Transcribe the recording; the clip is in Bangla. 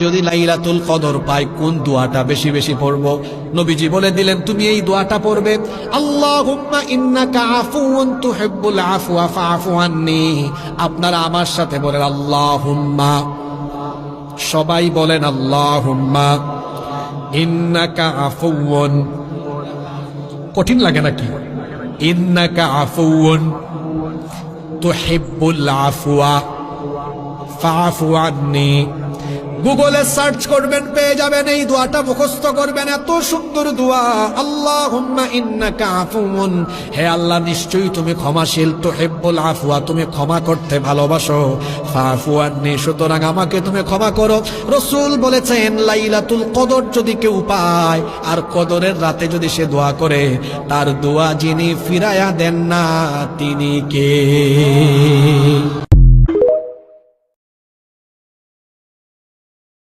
যদি লাইলাতুল কদর পাই কোন দোয়াটা বেশি বেশি পড়ব? নবীজি বলে দিলেন তুমি এই দোয়াটা পড়বে, আল্লাহুম্মা ইন্নাকা আফুউন তুহিব্বুল আফওয়া ফাআফু আন্নি। আপনারা আমার সাথে বলেন আল্লাহুম্মা, সবাই বলেন আল্লাহুম্মা ইন্নাকা আফুউন। কঠিন লাগে নাকি? ইন্নাকা আফুউন তুহিব্বুল আফওয়া ফাআফু আন্নি। গুগলে সার্চ করবেন, পেয়ে যাবেন, এই দোয়াটা মুখস্থ করবেন। এত সুন্দর দোয়া, আল্লাহুম্মা ইন্নাকা আফুউন, হে আল্লাহ নিশ্চয়ই তুমি ক্ষমাশীল, তুহিব্বুল আফওয়া তুমি ক্ষমা করতে ভালোবাসো, ফাআফু আন্নি সুতরাং আমাকে তুমি ক্ষমা করো। রাসূল বলেছেন লাইলাতুল কদর যদি কেউ পায় আর কদরের রাতে যদি সে দোয়া করে, তার দোয়া যিনি ফিরায়া দেন না তিনি কে?